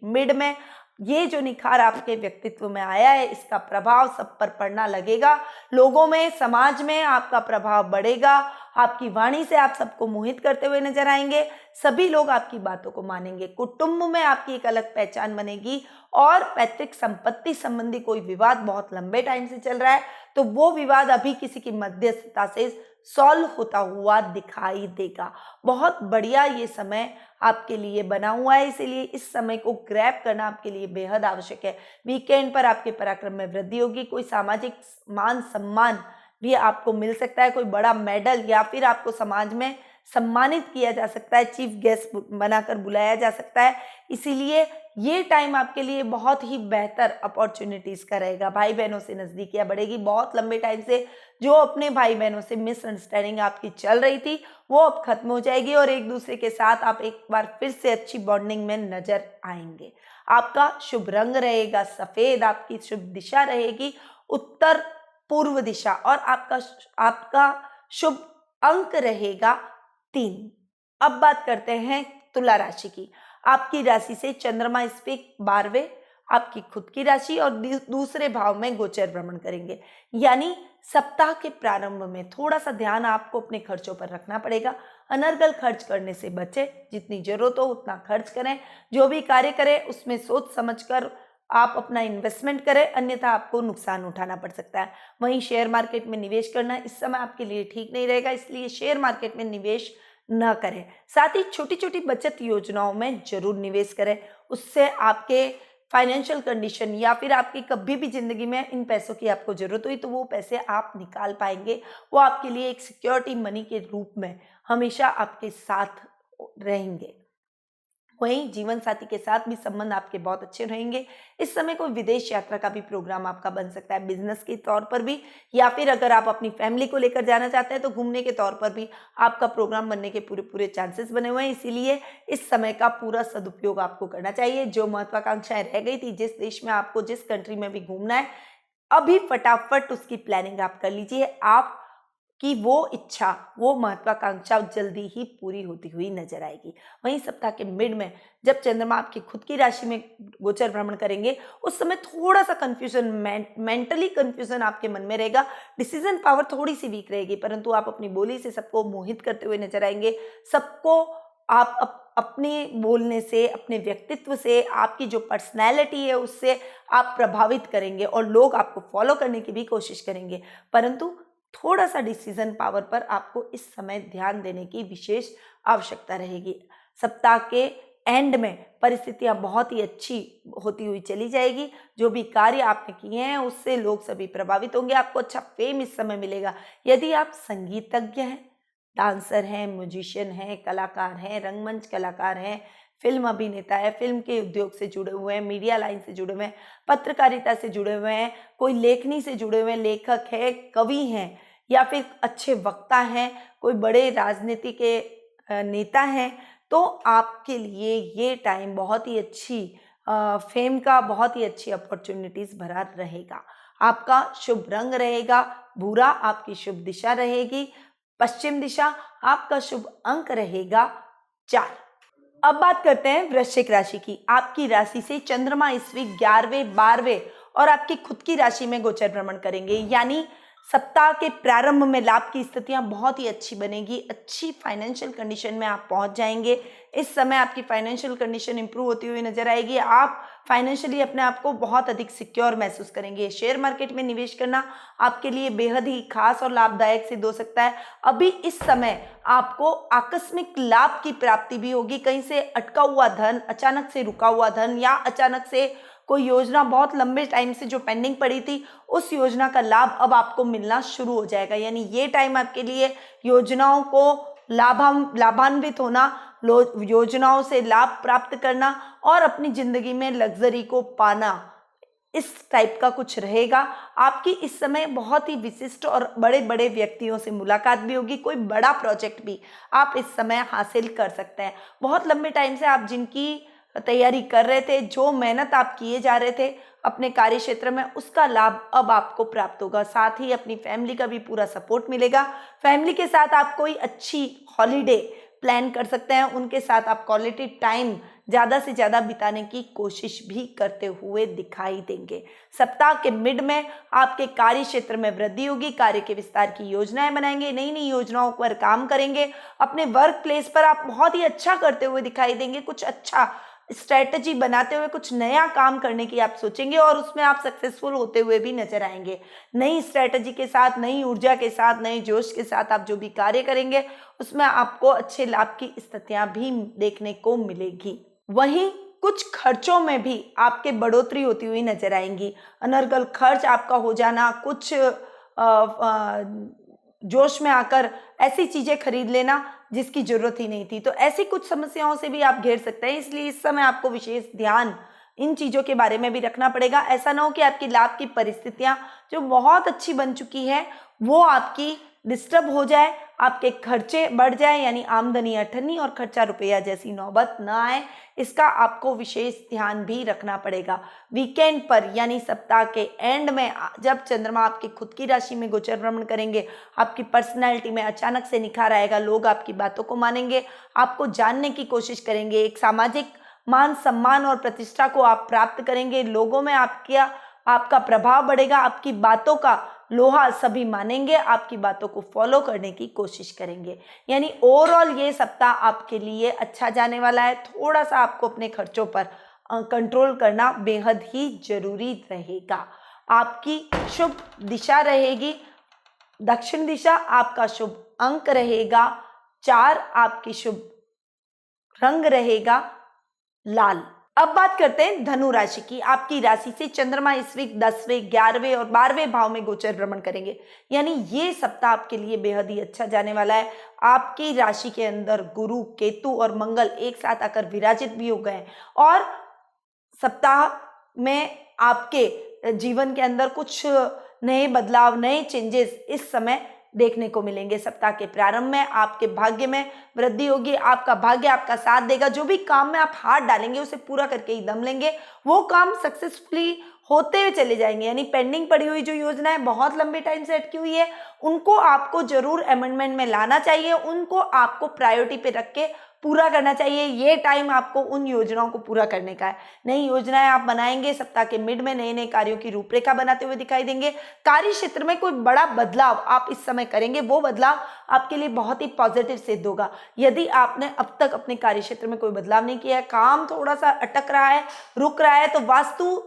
मिड में ये जो निखार आपके व्यक्तित्व में आया है, इसका प्रभाव सब पर पड़ना लगेगा। लोगों में, समाज में आपका प्रभाव बढ़ेगा। आपकी वाणी से आप सबको मोहित करते हुए नजर आएंगे, सभी लोग आपकी बातों को मानेंगे। कुटुंब में आपकी एक अलग पहचान बनेगी और पैतृक संपत्ति संबंधी कोई विवाद बहुत लंबे टाइम से चल रहा है, तो वो विवाद अभी किसी की मध्यस्थता से सॉल्व होता हुआ दिखाई देगा। बहुत बढ़िया ये समय आपके लिए बना हुआ है, इसीलिए इस समय को ग्रैब करना आपके लिए बेहद आवश्यक है। वीकेंड पर आपके पराक्रम में वृद्धि होगी। कोई सामाजिक मान सम्मान भी आपको मिल सकता है, कोई बड़ा मेडल या फिर आपको समाज में सम्मानित किया जा सकता है, चीफ गेस्ट बनाकर बुलाया जा सकता है। इसीलिए ये टाइम आपके लिए बहुत ही बेहतर अपॉर्चुनिटीज का रहेगा। भाई बहनों से नजदीकियां बढ़ेगी। बहुत लंबे टाइम से जो अपने भाई बहनों से मिसअंडरस्टैंडिंग आपकी चल रही थी, वो अब खत्म हो जाएगी और एक दूसरे के साथ आप एक बार फिर से अच्छी बॉन्डिंग में नजर आएंगे। आपका शुभ रंग रहेगा सफेद, आपकी शुभ दिशा रहेगी उत्तर पूर्व दिशा और आपका शुभ अंक रहेगा 3। अब बात करते हैं तुला राशि की। आपकी राशि से चंद्रमा इस वीक 12वें आपकी खुद की राशि और दूसरे भाव में गोचर भ्रमण करेंगे। यानी सप्ताह के प्रारंभ में थोड़ा सा ध्यान आपको अपने खर्चों पर रखना पड़ेगा। अनर्गल खर्च करने से बचे, जितनी जरूरत हो उतना खर्च करें। जो भी कार्य करें उसमें सोच समझकर आप अपना इन्वेस्टमेंट करें, अन्यथा आपको नुकसान उठाना पड़ सकता है। वहीं शेयर मार्केट में निवेश करना इस समय आपके लिए ठीक नहीं रहेगा, इसलिए शेयर मार्केट में निवेश न करें। साथ ही छोटी छोटी बचत योजनाओं में जरूर निवेश करें, उससे आपके फाइनेंशियल कंडीशन या फिर आपकी कभी भी जिंदगी में इन पैसों की आपको जरूरत हुई तो वो पैसे आप निकाल पाएंगे। वो आपके लिए एक सिक्योरिटी मनी के रूप में हमेशा आपके साथ रहेंगे। वहीं जीवन साथी के साथ भी संबंध आपके बहुत अच्छे रहेंगे। इस समय कोई विदेश यात्रा का भी प्रोग्राम आपका बन सकता है, बिजनेस के तौर पर भी, या फिर अगर आप अपनी फैमिली को लेकर जाना चाहते हैं तो घूमने के तौर पर भी आपका प्रोग्राम बनने के पूरे पूरे चांसेस बने हुए हैं। इसीलिए इस समय का पूरा सदुपयोग आपको करना चाहिए। जो महत्वाकांक्षाएं रह गई थी, जिस देश में आपको, जिस कंट्री में भी घूमना है, अभी फटाफट उसकी प्लानिंग आप कर लीजिए। आप कि वो इच्छा, वो महत्वाकांक्षा जल्दी ही पूरी होती हुई नजर आएगी। वहीं सप्ताह के मिड में जब चंद्रमा आपकी खुद की राशि में गोचर भ्रमण करेंगे, उस समय थोड़ा सा कंफ्यूजन, मेंटली कंफ्यूजन आपके मन में रहेगा। डिसीजन पावर थोड़ी सी वीक रहेगी, परंतु आप अपनी बोली से सबको मोहित करते हुए नजर आएंगे। सबको आप अपने बोलने से, अपने व्यक्तित्व से, आपकी जो पर्सनैलिटी है उससे आप प्रभावित करेंगे और लोग आपको फॉलो करने की भी कोशिश करेंगे। परंतु थोड़ा सा डिसीजन पावर पर आपको इस समय ध्यान देने की विशेष आवश्यकता रहेगी। सप्ताह के एंड में परिस्थितियां बहुत ही अच्छी होती हुई चली जाएगी। जो भी कार्य आपने किए हैं उससे लोग सभी प्रभावित होंगे। आपको अच्छा फेम इस समय मिलेगा। यदि आप संगीतज्ञ हैं, डांसर हैं, म्यूजिशियन हैं, कलाकार हैं, रंगमंच कलाकार हैं, फिल्म अभिनेता है, फिल्म के उद्योग से जुड़े हुए हैं, मीडिया लाइन से जुड़े हुए हैं, पत्रकारिता से जुड़े हुए हैं, कोई लेखनी से जुड़े हुए हैं, लेखक है, कवि हैं, या फिर अच्छे वक्ता हैं, कोई बड़े राजनीति के नेता हैं, तो आपके लिए ये टाइम बहुत ही अच्छी फेम का, बहुत ही अच्छी अपॉर्चुनिटीज भरा रहेगा। आपका शुभ रंग रहेगा भूरा, आपकी शुभ दिशा रहेगी पश्चिम दिशा, आपका शुभ अंक रहेगा 4। अब बात करते हैं वृश्चिक राशि की। आपकी राशि से चंद्रमा इस वीक 11वें, 12वें और आपकी खुद की राशि में गोचर भ्रमण करेंगे, यानी सप्ताह के प्रारंभ में लाभ की स्थितियां बहुत ही अच्छी बनेगी। अच्छी फाइनेंशियल कंडीशन में आप पहुंच जाएंगे। इस समय आपकी फाइनेंशियल कंडीशन इंप्रूव होती हुई नजर आएगी। आप फाइनेंशियली अपने आप को बहुत अधिक सिक्योर महसूस करेंगे। शेयर मार्केट में निवेश करना आपके लिए बेहद ही खास और लाभदायक सिद्ध हो सकता है। अभी इस समय आपको आकस्मिक लाभ की प्राप्ति भी होगी। कहीं से अटका हुआ धन, अचानक से रुका हुआ धन, या अचानक से कोई योजना बहुत लंबे टाइम से जो पेंडिंग पड़ी थी, उस योजना का लाभ अब आपको मिलना शुरू हो जाएगा। यानी ये टाइम आपके लिए योजनाओं को लाभान्वित होना, योजनाओं से लाभ प्राप्त करना और अपनी जिंदगी में लग्जरी को पाना, इस टाइप का कुछ रहेगा। आपकी इस समय बहुत ही विशिष्ट और बड़े बड़े व्यक्तियों से मुलाकात भी होगी। कोई बड़ा प्रोजेक्ट भी आप इस समय हासिल कर सकते हैं। बहुत लंबे टाइम से आप जिनकी तैयारी कर रहे थे, जो मेहनत आप किए जा रहे थे अपने कार्य क्षेत्र में, उसका लाभ अब आपको प्राप्त होगा। साथ ही अपनी फैमिली का भी पूरा सपोर्ट मिलेगा। फैमिली के साथ आप कोई अच्छी हॉलीडे प्लान कर सकते हैं। उनके साथ आप क्वालिटी टाइम ज़्यादा से ज़्यादा बिताने की कोशिश भी करते हुए दिखाई देंगे। सप्ताह के मिड में आपके कार्य क्षेत्र में वृद्धि होगी। कार्य के विस्तार की योजनाएं बनाएंगे, नई नई योजनाओं पर काम करेंगे। अपने वर्क प्लेस पर आप बहुत ही अच्छा करते हुए दिखाई देंगे। कुछ अच्छा स्ट्रैटेजी बनाते हुए कुछ नया काम करने की आप सोचेंगे और उसमें आप सक्सेसफुल होते हुए भी नजर आएंगे। नई स्ट्रैटेजी के साथ, नई ऊर्जा के साथ, नए जोश के साथ आप जो भी कार्य करेंगे उसमें आपको अच्छे लाभ की स्थितियां भी देखने को मिलेगी। वहीं कुछ खर्चों में भी आपके बढ़ोतरी होती हुई नजर आएंगी। अनर्गल खर्च आपका हो जाना, कुछ जोश में आकर ऐसी चीजें खरीद लेना जिसकी जरूरत ही नहीं थी, तो ऐसी कुछ समस्याओं से भी आप घेर सकते हैं। इसलिए इस समय आपको विशेष ध्यान इन चीजों के बारे में भी रखना पड़ेगा। ऐसा ना हो कि आपकी लाभ की परिस्थितियां जो बहुत अच्छी बन चुकी है वो आपकी डिस्टर्ब हो जाए, आपके खर्चे बढ़ जाए, यानी आमदनी अठन्नी और खर्चा रुपया जैसी नौबत ना आए। इसका आपको विशेष ध्यान भी रखना पड़ेगा। वीकेंड पर यानी सप्ताह के एंड में जब चंद्रमा आपकी खुद की राशि में गोचर भ्रमण करेंगे, आपकी पर्सनैलिटी में अचानक से निखार आएगा। लोग आपकी बातों को मानेंगे, आपको जानने की कोशिश करेंगे। एक सामाजिक मान सम्मान और प्रतिष्ठा को आप प्राप्त करेंगे। लोगों में आपका प्रभाव बढ़ेगा। आपकी बातों का लोहा सभी मानेंगे, आपकी बातों को फॉलो करने की कोशिश करेंगे। यानी ओवरऑल ये सप्ताह आपके लिए अच्छा जाने वाला है। थोड़ा सा आपको अपने खर्चों पर कंट्रोल करना बेहद ही जरूरी रहेगा। आपकी शुभ दिशा रहेगी दक्षिण दिशा, आपका शुभ अंक रहेगा 4, आपकी शुभ रंग रहेगा लाल। अब बात करते हैं धनु राशि की। आपकी राशि से चंद्रमा इस वीक 10वें, 11वें और 12वें भाव में गोचर भ्रमण करेंगे, यानी ये सप्ताह आपके लिए बेहद ही अच्छा जाने वाला है। आपकी राशि के अंदर गुरु, केतु और मंगल एक साथ आकर विराजित भी हो गए और सप्ताह में आपके जीवन के अंदर कुछ नए बदलाव, नए चेंजेस इस समय देखने को मिलेंगे। सप्ताह के प्रारंभ में आपके भाग्य में वृद्धि होगी। आपका भाग्य आपका साथ देगा। जो भी काम में आप हाथ डालेंगे उसे पूरा करके ही दम लेंगे। वो काम सक्सेसफुली होते हुए चले जाएंगे। यानी पेंडिंग पड़ी हुई जो योजना है, बहुत लंबे टाइम से अटकी हुई है, उनको आपको जरूर अमेंडमेंट में लाना चाहिए, उनको आपको प्रायोरिटी पे रख के पूरा करना चाहिए। ये टाइम आपको उन योजनाओं को पूरा करने का है। नई योजनाएं आप बनाएंगे, सप्ताह के मिड में नए नए कार्यों की रूपरेखा बनाते हुए दिखाई देंगे। कार्य क्षेत्र में कोई बड़ा बदलाव आप इस समय करेंगे, वो बदलाव आपके लिए बहुत ही पॉजिटिव सिद्ध होगा। यदि आपने अब तक अपने कार्य क्षेत्र में कोई बदलाव नहीं किया है, काम थोड़ा सा अटक रहा है, रुक रहा है, तो वास्तु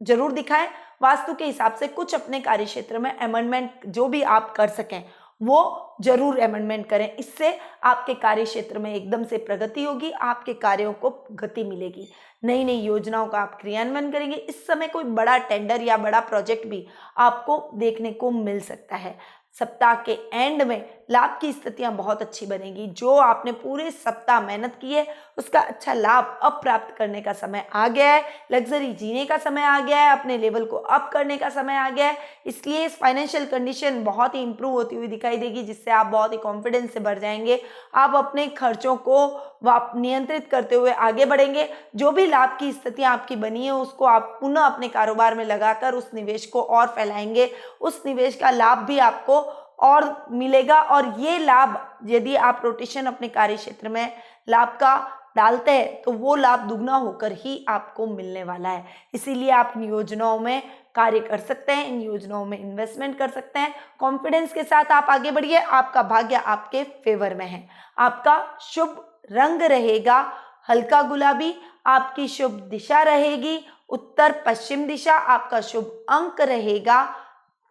जरूर दिखाएं। वास्तु के हिसाब से कुछ अपने कार्य क्षेत्र में अमेंडमेंट जो भी आप कर सकें वो जरूर अमेंडमेंट करें। इससे आपके कार्य क्षेत्र में एकदम से प्रगति होगी, आपके कार्यों को गति मिलेगी, नई नई योजनाओं का आप क्रियान्वयन करेंगे। इस समय कोई बड़ा टेंडर या बड़ा प्रोजेक्ट भी आपको देखने को मिल सकता है। सप्ताह के एंड में लाभ की स्थितियां बहुत अच्छी बनेगी। जो आपने पूरे सप्ताह मेहनत की है उसका अच्छा लाभ अब प्राप्त करने का समय आ गया है। लग्जरी जीने का समय आ गया है, अपने लेवल को अप करने का समय आ गया है। इसलिए इस फाइनेंशियल कंडीशन बहुत ही इंप्रूव होती हुई दिखाई देगी, जिससे आप बहुत ही कॉन्फिडेंस से भर जाएंगे। आप अपने खर्चों को नियंत्रित करते हुए आगे बढ़ेंगे। जो भी लाभ की स्थितियां आपकी बनी है उसको आप पुनः अपने कारोबार में लगाकर उस निवेश को और फैलाएंगे। उस निवेश का लाभ भी आपको और मिलेगा, और ये लाभ यदि आप रोटेशन अपने कार्य क्षेत्र में लाभ का डालते हैं तो वो लाभ दुगना होकर ही आपको मिलने वाला है। इसीलिए आप इन योजनाओं में कार्य कर सकते हैं, इन योजनाओं में इन्वेस्टमेंट कर सकते हैं। कॉन्फिडेंस के साथ आप आगे बढ़िए, आपका भाग्य आपके फेवर में है। आपका शुभ रंग रहेगा हल्का गुलाबी, आपकी शुभ दिशा रहेगी उत्तर पश्चिम दिशा, आपका शुभ अंक रहेगा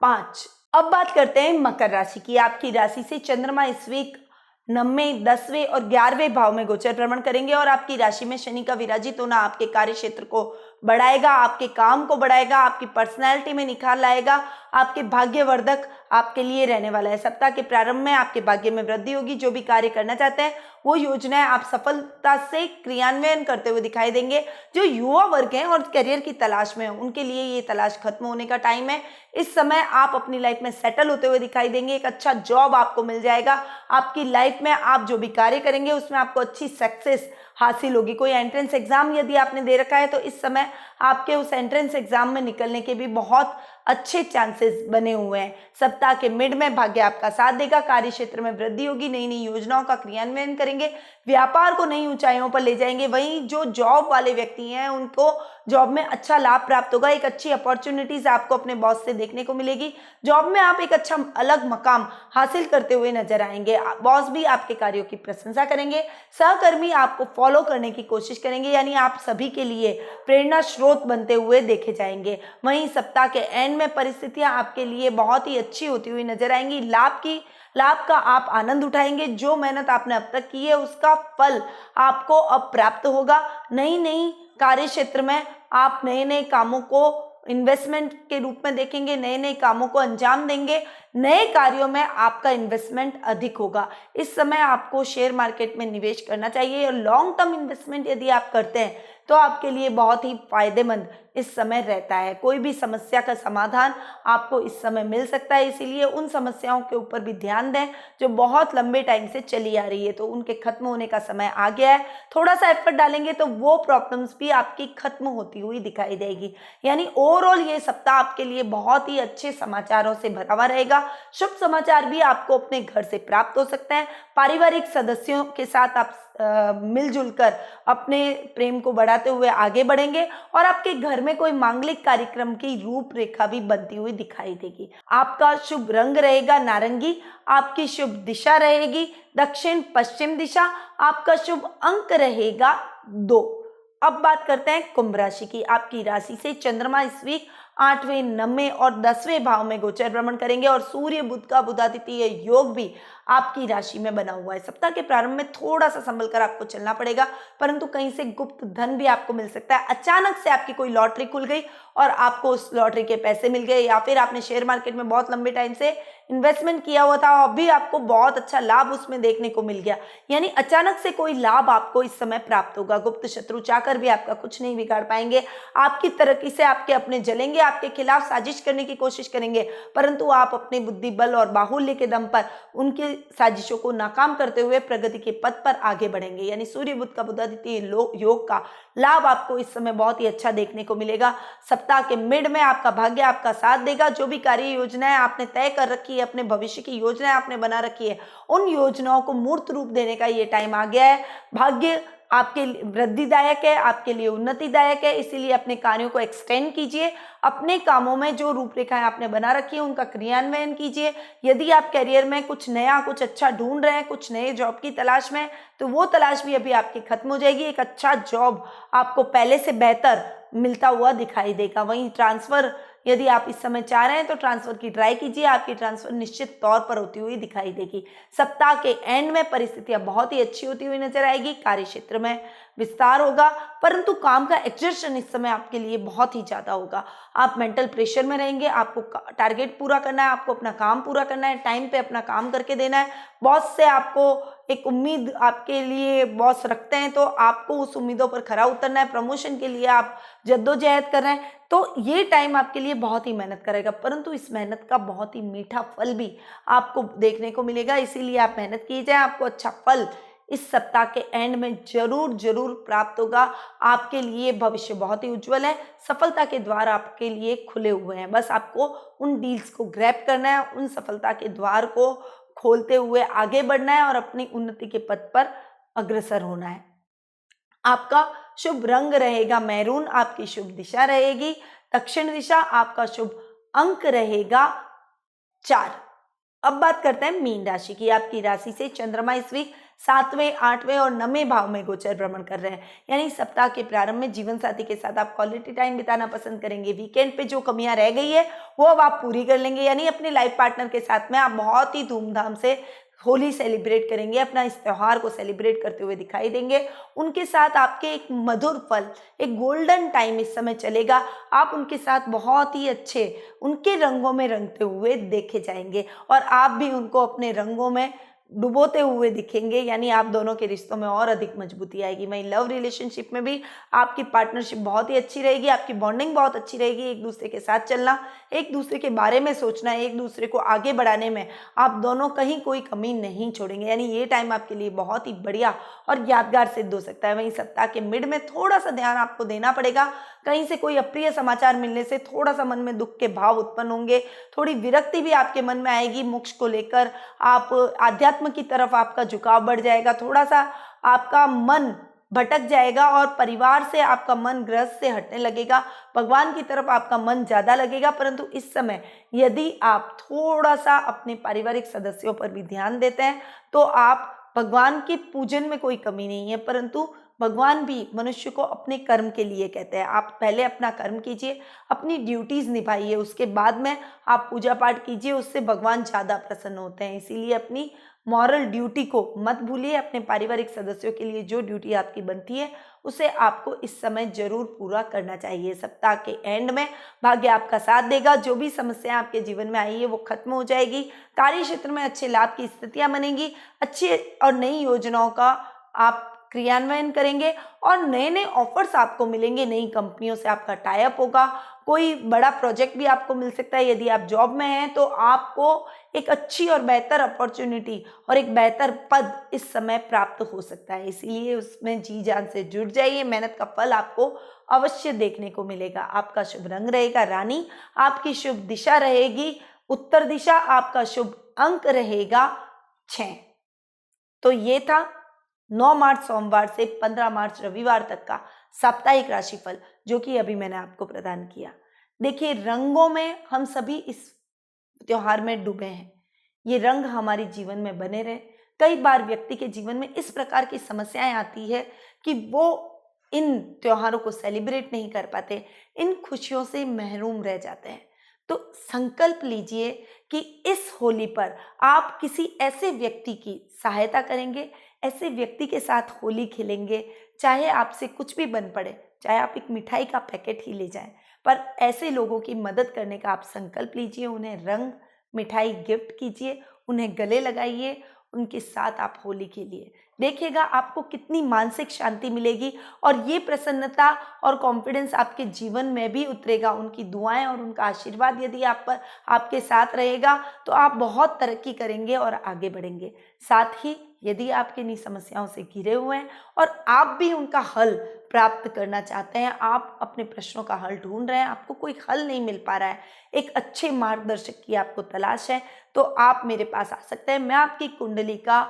5। अब बात करते हैं मकर राशि की। आपकी राशि से चंद्रमा इस वीक 9वें, 10वें और 11वें भाव में गोचर भ्रमण करेंगे, और आपकी राशि में शनि का विराजित होना आपके कार्य क्षेत्र को बढ़ाएगा, आपके काम को बढ़ाएगा, आपकी पर्सनैलिटी में निखार लाएगा, आपके भाग्यवर्धक आपके लिए रहने वाला है। सप्ताह के प्रारंभ में आपके भाग्य में वृद्धि होगी। जो भी कार्य करना चाहते हैं वो योजनाएं आप सफलता से क्रियान्वयन करते हुए दिखाई देंगे। जो युवा वर्ग हैं और करियर की तलाश में हैं उनके लिए ये तलाश खत्म होने का टाइम है। इस समय आप अपनी लाइफ में सेटल होते हुए दिखाई देंगे। एक अच्छा जॉब आपको मिल जाएगा। आपकी लाइफ में आप जो भी कार्य करेंगे उसमें आपको अच्छी सक्सेस हासिल होगी। कोई एंट्रेंस एग्जाम यदि आपने दे रखा है तो इस समय आपके उस एंट्रेंस एग्जाम में निकलने के भी बहुत अच्छे चांसेस बने हुए हैं। सप्ताह के मिड में भाग्य आपका साथ देगा। कार्य क्षेत्र में वृद्धि होगी, नई नई योजनाओं का क्रियान्वयन करेंगे, व्यापार को नई ऊंचाइयों पर ले जाएंगे। वहीं जो जॉब वाले व्यक्ति हैं उनको जॉब में अच्छा लाभ प्राप्त होगा। एक अच्छी अपॉर्चुनिटीज आपको अपने बॉस से देखने को मिलेगी। जॉब में आप एक अच्छा अलग मकाम हासिल करते हुए नजर आएंगे। बॉस भी आपके कार्यों की प्रशंसा करेंगे, सहकर्मी आपको फॉलो करने की कोशिश करेंगे, यानी आप सभी के लिए प्रेरणा स्रोत बनते हुए देखे जाएंगे। वहीं सप्ताह के एंड में परिस्थितियां आपके लिए बहुत ही अच्छी होती हुई नजर आएंगी। लाभ का आप आनंद उठाएंगे। जो मेहनत आपने अब तक की है उसका फल आपको अब प्राप्त होगा। नई नई कार्य क्षेत्र में आप नए नए कामों को इन्वेस्टमेंट के रूप में देखेंगे, नए नए कामों को अंजाम देंगे, नए कार्यों में आपका इन्वेस्टमेंट अधिक होगा। इस समय आपको शेयर मार्केट में निवेश करना चाहिए, और लॉन्ग टर्म इन्वेस्टमेंट यदि आप करते हैं तो आपके लिए बहुत ही फायदेमंद इस समय रहता है। कोई भी समस्या का समाधान आपको इस समय मिल सकता है, इसीलिए उन समस्याओं के ऊपर भी ध्यान दें जो बहुत लंबे टाइम से चली आ रही है, तो उनके खत्म होने का समय आ गया है। थोड़ा सा एफर्ट डालेंगे तो वो प्रॉब्लम्स भी आपकी खत्म होती हुई दिखाई देगी। यानी ओवरऑल ये सप्ताह आपके लिए बहुत ही अच्छे समाचारों से भरा हुआ रहेगा। शुभ समाचार भी आपको अपने घर से प्राप्त हो सकते हैं। पारिवारिक सदस्यों के साथ आप मिलजुल कर अपने प्रेम को बढ़ाते हुए आगे बढ़ेंगे, और आपके घर में कोई मांगलिक कार्यक्रम की रूपरेखा भी बनती हुई दिखाई देगी। आपका शुभ रंग रहेगा नारंगी, आपकी शुभ दिशा रहेगी दक्षिण पश्चिम दिशा, आपका शुभ अंक रहेगा 2। अब बात करते हैं कुंभ राशि की। आपकी राशि से चंद्रमा इस वीक 8वें, 9वें और 10वें भाव में गोचर भ्रमण करेंगे, और सूर्य बुध का बुधादित्य योग भी आपकी राशि में बना हुआ है। सप्ताह के प्रारंभ में थोड़ा सा संभल कर आपको चलना पड़ेगा, परंतु कहीं से गुप्त धन भी आपको मिल सकता है। अचानक से आपकी कोई लॉटरी खुल गई और आपको उस लॉटरी के पैसे मिल गए, या फिर आपने शेयर मार्केट में बहुत लंबे टाइम से इन्वेस्टमेंट किया हुआ था, अभी आपको बहुत अच्छा लाभ उसमें देखने को मिल गया। यानी अचानक से कोई लाभ आपको इस समय प्राप्त होगा। गुप्त शत्रु चाहकर भी आपका कुछ नहीं बिगाड़ पाएंगे। आपकी तरक्की से आपके अपने जलेंगे, आपके खिलाफ साजिश करने की कोशिश करेंगे, परंतु आप अपने बुद्धि बल और बाहुल्य के दम पर उनकी साजिशों को नाकाम करते हुए प्रगति के पथ पर आगे बढ़ेंगे। यानी सूर्य बुध का बुधादित्य योग का लाभ आपको इस समय बहुत ही अच्छा देखने को मिलेगा। सप्ताह के मिड में आपका भाग्य आपका साथ देगा। जो भी कार्य योजनाएं आपने तय कर रखी है, अपने भविष्य की योजनाएं आपने बना रखी है, उन योजनाओं को मूर्त रूप देने का ये टाइम आ गया है। भाग्य आपके लिए वृद्धिदायक है, आपके लिए उन्नतिदायक है, इसीलिए अपने कार्यों को एक्सटेंड कीजिए। अपने कामों में जो रूपरेखाएं आपने बना रखी है उनका क्रियान्वयन कीजिए। यदि आप करियर में कुछ नया कुछ अच्छा ढूंढ रहे हैं, कुछ नए जॉब की तलाश में, तो वो तलाश भी अभी आपकी खत्म हो जाएगी। एक अच्छा जॉब आपको पहले से बेहतर मिलता हुआ दिखाई देगा। वहीं ट्रांसफर यदि आप इस समय चाह रहे हैं तो ट्रांसफर की ट्राई कीजिए, आपकी ट्रांसफर निश्चित तौर पर होती हुई दिखाई देगी। सप्ताह के एंड में परिस्थितियां बहुत ही अच्छी होती हुई नजर आएगी। कार्य क्षेत्र में विस्तार होगा, परंतु काम का एक्सर्शन इस समय आपके लिए बहुत ही ज्यादा होगा। आप मेंटल प्रेशर में रहेंगे, आपको टारगेट पूरा करना है, आपको अपना काम पूरा करना है, टाइम पे अपना काम करके देना है। बॉस से आपको एक उम्मीद आपके लिए बॉस रखते हैं, तो आपको उस उम्मीदों पर खरा उतरना है। प्रमोशन के लिए आप जद्दोजहद कर रहे हैं, तो ये टाइम आपके लिए बहुत ही मेहनत करेगा, परंतु इस मेहनत का बहुत ही मीठा फल भी आपको देखने को मिलेगा। इसीलिए आप मेहनत कीजिए, आपको अच्छा फल इस सप्ताह के एंड में जरूर जरूर प्राप्त होगा। आपके लिए भविष्य बहुत ही उज्जवल है। सफलता के द्वार आपके लिए खुले हुए हैं। बस आपको उन डील्स को ग्रैब करना है, उन सफलता के द्वार को खोलते हुए आगे बढ़ना है और अपनी उन्नति के पथ पर अग्रसर होना है। आपका शुभ रंग रहेगा मैरून, आपकी शुभ दिशा रहेगी दक्षिण दिशा, आपका शुभ अंक रहेगा 4। अब बात करते हैं मीन राशि की। आपकी राशि से चंद्रमा इस वीक 7वें, 8वें और 9वें भाव में गोचर भ्रमण कर रहे हैं। यानी सप्ताह के प्रारंभ में जीवन साथी के साथ आप क्वालिटी टाइम बिताना पसंद करेंगे। वीकेंड पे जो कमियां रह गई है वो अब आप पूरी कर लेंगे। यानी अपने लाइफ पार्टनर के साथ में आप बहुत ही धूमधाम से होली सेलिब्रेट करेंगे, अपना इस त्योहार को सेलिब्रेट करते हुए दिखाई देंगे। उनके साथ आपके एक मधुर पल, एक गोल्डन टाइम इस समय चलेगा। आप उनके साथ बहुत ही अच्छे उनके रंगों में रंगते हुए देखे जाएंगे और आप भी उनको अपने रंगों में डुबोते हुए दिखेंगे। यानी आप दोनों के रिश्तों में और अधिक मजबूती आएगी। वहीं लव रिलेशनशिप में भी आपकी पार्टनरशिप बहुत ही अच्छी रहेगी, आपकी बॉन्डिंग बहुत अच्छी रहेगी। एक दूसरे के साथ चलना, एक दूसरे के बारे में सोचना, एक दूसरे को आगे बढ़ाने में आप दोनों कहीं कोई कमी नहीं छोड़ेंगे। यानी ये टाइम आपके लिए बहुत ही बढ़िया और यादगार सिद्ध हो सकता है। वहीं सप्ताह के मिड में थोड़ा सा ध्यान आपको देना पड़ेगा। कहीं से कोई अप्रिय समाचार मिलने से थोड़ा सा मन में दुख के भाव उत्पन्न होंगे, थोड़ी विरक्ति भी आपके मन में आएगी। मोक्ष को लेकर आप आध्यात्म की तरफ आपका झुकाव बढ़ जाएगा, थोड़ा सा आपका मन भटक जाएगा और परिवार से आपका मन गृहस्थ से हटने लगेगा। भगवान की तरफ आपका मन ज्यादा लगेगा। परंतु इस समय यदि आप थोड़ा सा अपने पारिवारिक सदस्यों पर भी ध्यान देते हैं तो आप भगवान के पूजन में कोई कमी नहीं है। परंतु भगवान भी मनुष्य को अपने कर्म के लिए कहते हैं। आप पहले अपना कर्म कीजिए, अपनी ड्यूटीज निभाइए, उसके बाद में आप पूजा पाठ कीजिए, उससे भगवान ज्यादा प्रसन्न होते हैं। इसीलिए अपनी मॉरल ड्यूटी को मत भूलिए। अपने पारिवारिक सदस्यों के लिए जो ड्यूटी आपकी बनती है उसे आपको इस समय जरूर पूरा करना चाहिए। सप्ताह के एंड में भाग्य आपका साथ देगा। जो भी समस्याएं आपके जीवन में आई है वो खत्म हो जाएगी। कार्य क्षेत्र में अच्छे लाभ की स्थितियां बनेंगी। अच्छी और नई योजनाओं का आप क्रियान्वयन करेंगे और नए नए ऑफर्स आपको मिलेंगे। नई कंपनियों से आपका टाई अप होगा। कोई बड़ा प्रोजेक्ट भी आपको मिल सकता है। यदि आप जॉब में हैं तो आपको एक अच्छी और बेहतर अपॉर्चुनिटी और एक बेहतर पद इस समय प्राप्त हो सकता है। इसीलिए उसमें जी जान से जुट जाइए। मेहनत का फल आपको अवश्य देखने को मिलेगा। आपका शुभ रंग रहेगा रानी, आपकी शुभ दिशा रहेगी उत्तर दिशा, आपका शुभ अंक रहेगा 6। तो ये था 9 मार्च सोमवार से 15 मार्च रविवार तक का साप्ताहिक राशिफल जो कि अभी मैंने आपको प्रदान किया। देखिए, रंगों में हम सभी इस त्योहार में डूबे हैं। ये रंग हमारे जीवन में बने रहे। कई बार व्यक्ति के जीवन में इस प्रकार की समस्याएं आती है कि वो इन त्योहारों को सेलिब्रेट नहीं कर पाते, इन खुशियों से महरूम रह जाते हैं। तो संकल्प लीजिए कि इस होली पर आप किसी ऐसे व्यक्ति की सहायता करेंगे, ऐसे व्यक्ति के साथ होली खेलेंगे, चाहे आपसे कुछ भी बन पड़े, चाहे आप एक मिठाई का पैकेट ही ले जाएं, पर ऐसे लोगों की मदद करने का आप संकल्प लीजिए। उन्हें रंग मिठाई गिफ्ट कीजिए, उन्हें गले लगाइए, उनके साथ आप होली खेलिए। देखिएगा आपको कितनी मानसिक शांति मिलेगी और ये प्रसन्नता और कॉन्फिडेंस आपके जीवन में भी उतरेगा। उनकी दुआएं और उनका आशीर्वाद यदि आप पर आपके साथ रहेगा तो आप बहुत तरक्की करेंगे और आगे बढ़ेंगे। साथ ही यदि आप किन्हीं समस्याओं से घिरे हुए हैं और आप भी उनका हल प्राप्त करना चाहते हैं, आप अपने प्रश्नों का हल ढूंढ रहे हैं, आपको कोई हल नहीं मिल पा रहा है, एक अच्छे मार्गदर्शक की आपको तलाश है, तो आप मेरे पास आ सकते हैं। मैं आपकी कुंडली का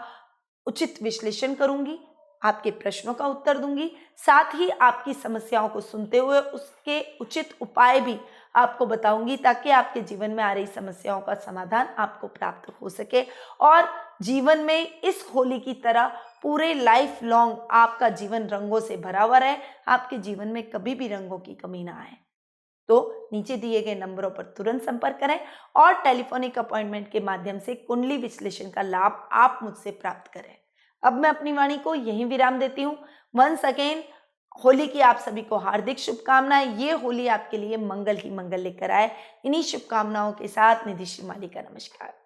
उचित विश्लेषण करूंगी, आपके प्रश्नों का उत्तर दूंगी, साथ ही आपकी समस्याओं को सुनते हुए उसके उचित उपाय भी आपको बताऊंगी, ताकि आपके जीवन में आ रही समस्याओं का समाधान आपको प्राप्त हो सके और जीवन में इस होली की तरह पूरे लाइफ लॉन्ग आपका जीवन रंगों से भरा हुआ रहे, आपके जीवन में कभी भी रंगों की कमी ना आए। तो नीचे दिए गए नंबरों पर तुरंत संपर्क करें और टेलीफोनिक अपॉइंटमेंट के माध्यम से कुंडली विश्लेषण का लाभ आप मुझसे प्राप्त करें। अब मैं अपनी वाणी को यहीं विराम देती हूँ। वंस अगेन होली की आप सभी को हार्दिक शुभकामनाएं। ये होली आपके लिए मंगल ही मंगल लेकर आए। इन्हीं शुभकामनाओं के साथ निधि श्रीमाली का नमस्कार।